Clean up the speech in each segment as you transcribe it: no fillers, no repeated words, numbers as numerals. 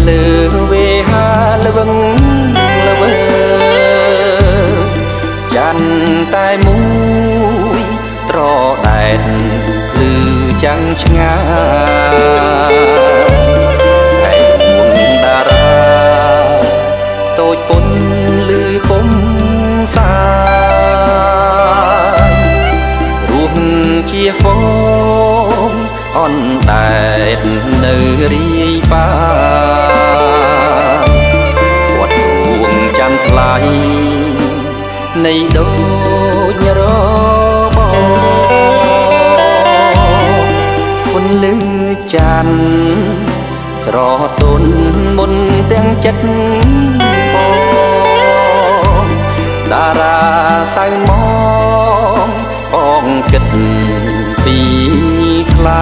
លើវេហាល្វឹងល្វើចាន់តែមួយត្រដែតភ្លឺចាំងឆ្ងាយហើយដួងតារាតូចពុនលឺពុំសារស់ជាហ្វូមអនដែតនៅរាយប៉ាគាត់ដួងចាំថ្លៃនៃដូចរបពុនលឺចាន់ស្រទន់មុនទាំងចិត្តបងតារាសៅមកបងគិតពីថ្លៃ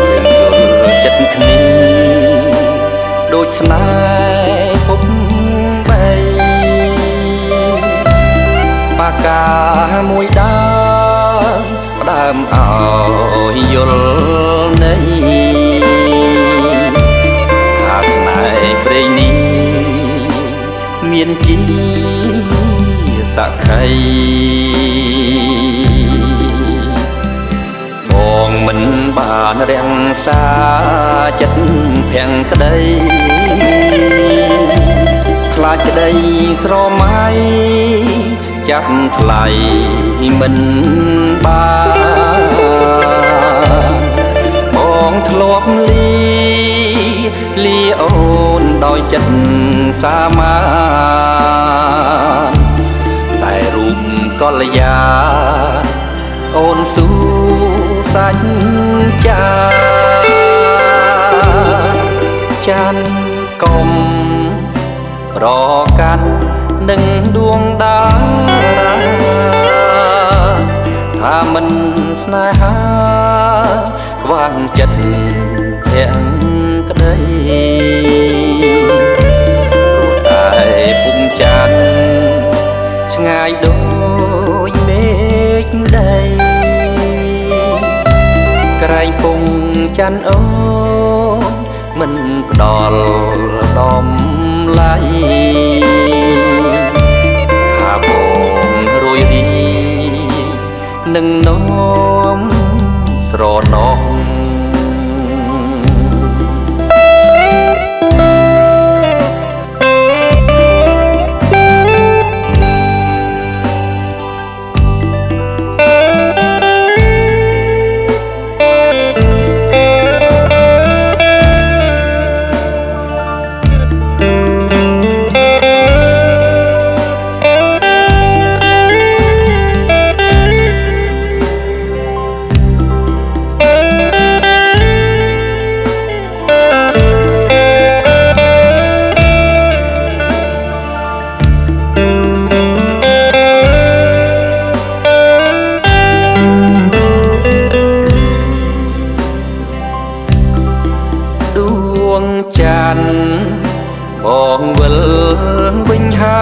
យើងយល់ចិត្តគ្នាដូចស្នេហ៍ពុកបីបាកាមួយដើមផ្ដើមឲ្យយល់នៃថាស្នេហ៍ព្រេងនេះមានជាសក្ខីបងមិនបានរាំងសាចិត្តភាំងក្តីខ្លាចក្តីស្រមៃចាប់ថ្លៃមិនបានបងធ្លាប់លីអូនដោយចិត្តសាមាតែរូបកល្យាអូនស៊ូសាច់ចាចាន់កុំរកាន់នឹងដួងតារាថាមិនស្នេហាខ្វាងចិត្តភាំងក្តីព្រោះតែពុំចាន់ឆ្ងាយដូចមេឃដីក្រែងពុំចាន់អូនមិនផ្ដល់ដំឡៃថាបងរួយរីនឹងនោមស្រណោះចាន់បងវិលវិញហើ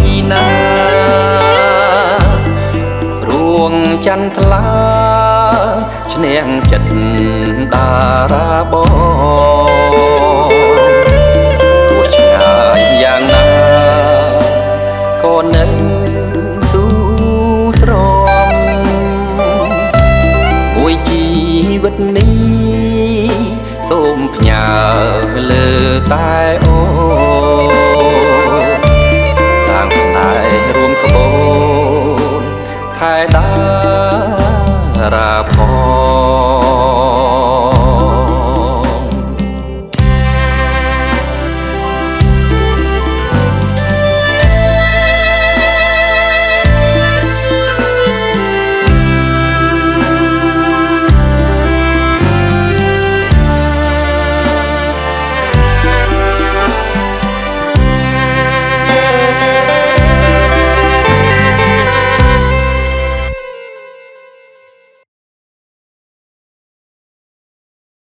យណារួងចន្ទថ្លាឈ្នះចិត្តតារាបងទោះឆ្ងាយយ៉ាងណាក៏នៅស៊ូទ្រាំមួយជីវិតនេះសូមផ្ញើលើតែអូសាងស្នេហ៍រួមក្បូនខែតារាផង